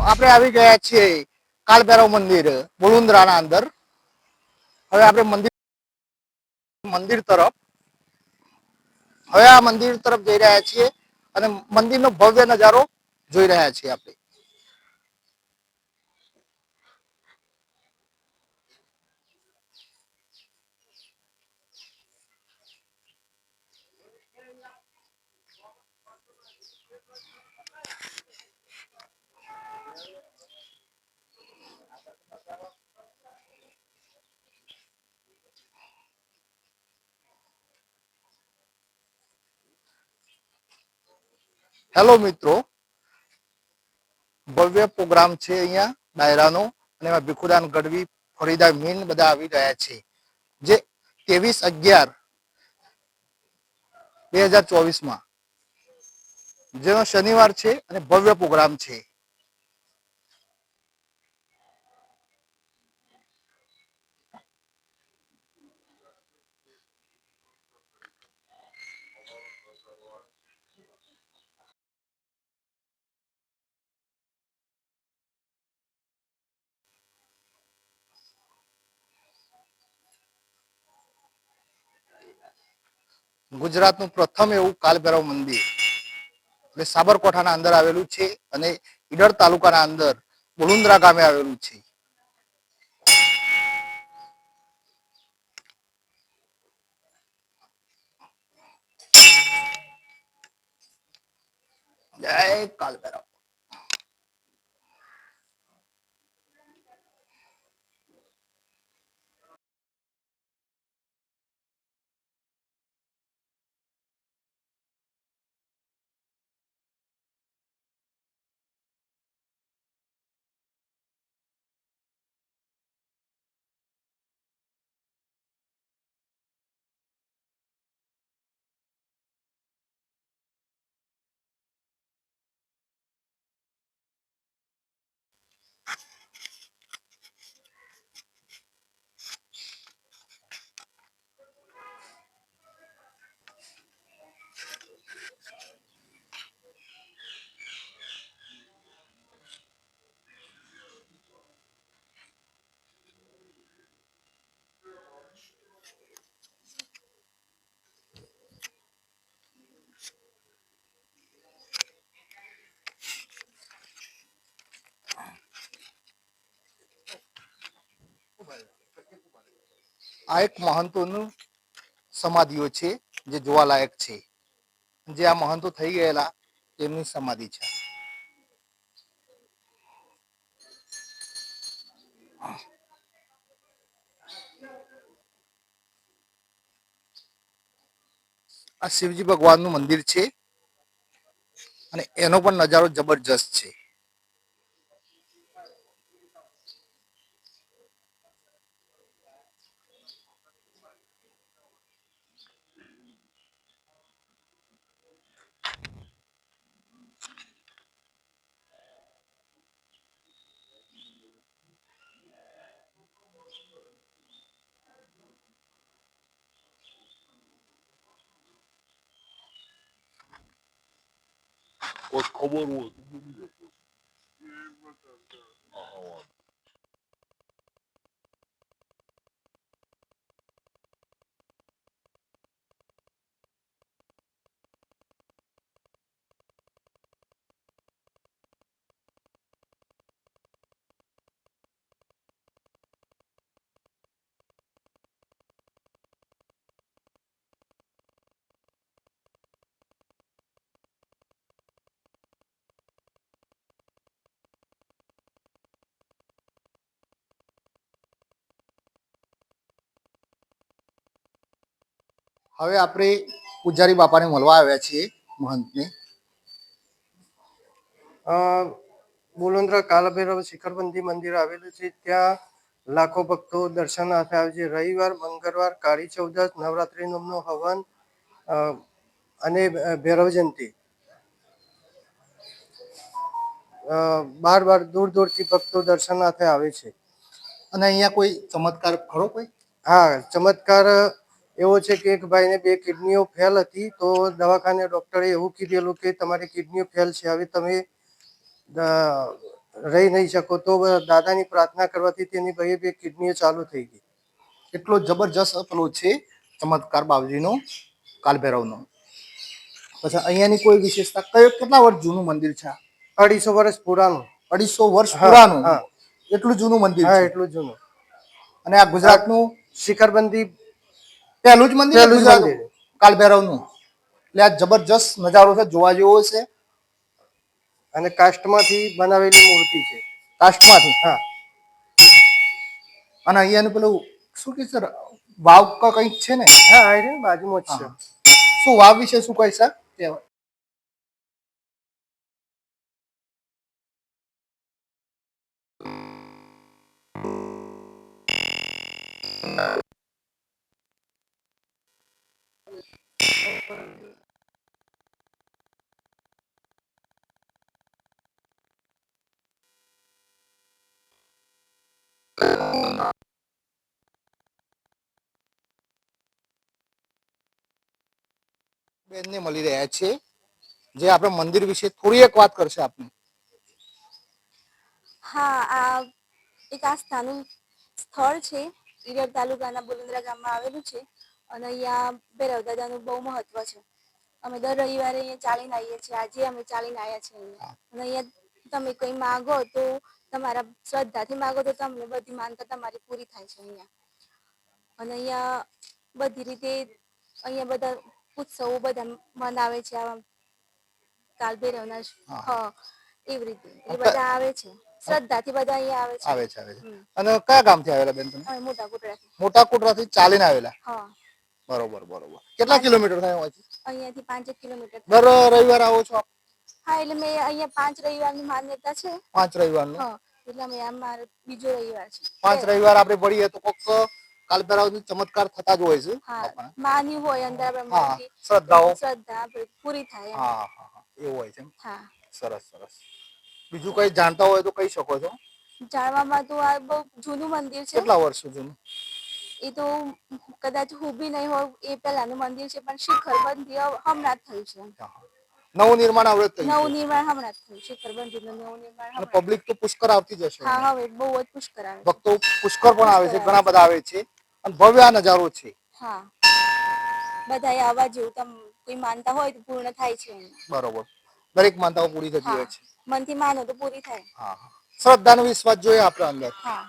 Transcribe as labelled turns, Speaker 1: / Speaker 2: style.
Speaker 1: આપણે આવી ગયા છીએ કાળભૈરવ મંદિર બળુંદરાના અંદર. હવે આપણે મંદિર તરફ આ મંદિર તરફ જઈ રહ્યા છીએ અને મંદિરનો ભવ્ય નજારો જોઈ રહ્યા છીએ આપણે. હેલો મિત્રો, ભવ્ય પ્રોગ્રામ છે અહીંયા ડાયરાનો અને એમાં ભીખુદાન ગઢવી, ફરીદા મીન બધા આવી રહ્યા છે, જે 23/11/2024 જેનો શનિવાર છે અને ભવ્ય પ્રોગ્રામ છે. ગુજરાતનું પ્રથમ એવું કાળભૈરવ મંદિર એટલે સાબરકાંઠાના અંદર આવેલું છે અને ઈડર તાલુકાના અંદર બળુંદરા ગામે આવેલું છે. જય કાળભૈરવ. આ એક મહંતોનું સમાધિઓ છે જે જોવાલાયક છે. જે આ મહંતો થઈ ગયેલા તેમની સમાધિ છે. આ શિવજી ભગવાનનું મંદિર છે અને એનો પણ નજારો જબરજસ્ત છે. ખબર હોય હવે આપણે પૂજારી બાપાને મળવા આવ્યા છીએ મહંતને. બળુંદરા કાળભૈરવ શિખરબંધી મંદિર આવેલું છે. ત્યાં લાખો ભક્તો દર્શનાર્થે આવે છે. રવિવાર, મંગળવાર, કાળી ચૌદશ, નવરાત્રિનો હવન અને ભૈરવ જયંતિ બાર દૂર દૂરથી ભક્તો દર્શનાર્થે આવે છે. અને અહીંયા કોઈ ચમત્કાર ખરો કોઈ? હા, ચમત્કાર એવો છે કે એક ભાઈને 2 કિડનીઓ ફેલ હતી, તો દવાખાને ડૉક્ટરે એવું કીધેલું કે તમારી કિડનીઓ ફેલ છે, હવે તમે રહી નહીં શકો તો દાદાની પ્રાર્થના કરવાથી તેની બે કિડનીઓ ચાલુ થઈ ગઈ.
Speaker 2: એટલો જબરજસ્ત પેલો છે ચમત્કાર બાબજીનો કાલભૈરવનો. પછી અહીંયાની કોઈ વિશેષતા કેટલા વર્ષ જૂનું મંદિર છે?
Speaker 1: 250 વર્ષ પુરાનું.
Speaker 2: 250 વર્ષ પુરાનું. એટલું જૂનું મંદિર છે?
Speaker 1: એટલું જૂનું.
Speaker 2: અને આ ગુજરાતનું
Speaker 1: શિખરબંધી
Speaker 2: પહેલું જ મંદિર ગુજરાત કાલભૈરવનું. એટલે આ જબરજસ્ત નજારો છે, જોવા જેવો છે.
Speaker 1: અને કાષ્ટમાંથી બનાવેલી મૂર્તિ છે.
Speaker 2: કાષ્ટમાંથી?
Speaker 1: હા.
Speaker 2: અને અહીંયાનું પેલું શું કે સર, વાવ કંઈક છે ને?
Speaker 1: હા, આ બાજુમાં જ છે.
Speaker 2: શું વાવ વિશે શું કહી સર? બેનને મળી રહ્યા છે જે આપણે મંદિર વિશે થોડી એક વાત કરશે આપને.
Speaker 3: હા, આ એક આસ્થાનું સ્થળ છે. ઈડર તાલુકાના બોલુંદ્રા ગામમાં આવેલું છે અને અહીંયા ભૈરવ દાદાનું બહુ મહત્વ છે. અમે દર રવિવારે અહીંયા ચાલીને આવીએ છીએ. આજે અમે ચાલીને આવ્યા છીએ અહીંયા. અને અહીંયા તમે કંઈ માગો તો તમારા શ્રદ્ધાથી માગો તો તમને બધી માનતા તમારી પૂરી થાય છે અહીંયા. અને અહીંયા બધી રીતે અહીંયા બધા ઉત્સવો બધા મનાવે છે. આવા કાલભૈરવના એવી રીતે એ બધા આવે છે. શ્રદ્ધાથી બધા અહીંયા આવે છે.
Speaker 2: અને કયા ગામથી આવેલા બેન તમે?
Speaker 3: મોટા કોટરાથી.
Speaker 2: મોટા કોટરાથી ચાલીને આવેલા?
Speaker 3: હા.
Speaker 2: બરોબર. કેટલા કિલોમીટર થાય
Speaker 3: અહીંયાથી 5 કિલોમીટર.
Speaker 2: દર રવિવારે આવો છો?
Speaker 3: હા, એટલે મેં અહીંયા 5 રવિવારની માન્યતા છે.
Speaker 2: 5 રવિવારનું?
Speaker 3: હા, એટલે અમે આમ મારો બીજો રવિવાર છે.
Speaker 2: 5 રવિવાર આપણે ભણીએ તો કોક કાલભૈરવની ચમત્કાર થતા જ હોય છે.
Speaker 3: હા, માન્યું હોય અંદર આપણે શ્રદ્ધા પૂરી થાય.
Speaker 2: હા, એવું હોય છે.
Speaker 3: હા.
Speaker 2: સરસ. બીજું કઈ જાણતા હોય તો કહી શકો છો.
Speaker 3: જાણવામાં તો આ બહુ જૂનું મંદિર છે.
Speaker 2: કેટલા વર્ષ જૂનું?
Speaker 3: એ તો કદાચ હું બી નહીં હોય એ પહેલાનું મંદિર છે, પણ શિખરબંધી હમણાં જ થયું છે.
Speaker 2: નવું નિર્માણ હવે થયું?
Speaker 3: નવું નિર્માણ હમણાં જ થયું. શિખરબંધીનું નવું નિર્માણ.
Speaker 2: પબ્લિક તો પુષ્કર આવતી જ હશે?
Speaker 3: હા, હવે બહુ જ પુષ્કર આવે.
Speaker 2: ભક્તો પુષ્કર પણ આવે છે, ઘણા બધા આવે છે અને ભવ્ય નજારો છે.
Speaker 3: હા, બધા આવવા જેવું. તમે કોઈ માનતા હોય તો પૂર્ણ થાય છે.
Speaker 2: બરોબર. દરેક માનતાઓ પૂરી થતી હોય છે.
Speaker 3: મનથી માનો તો પૂરી થાય.
Speaker 2: શ્રદ્ધાનો વિશ્વાસ જોઈએ આપણે અંદર.
Speaker 3: હા.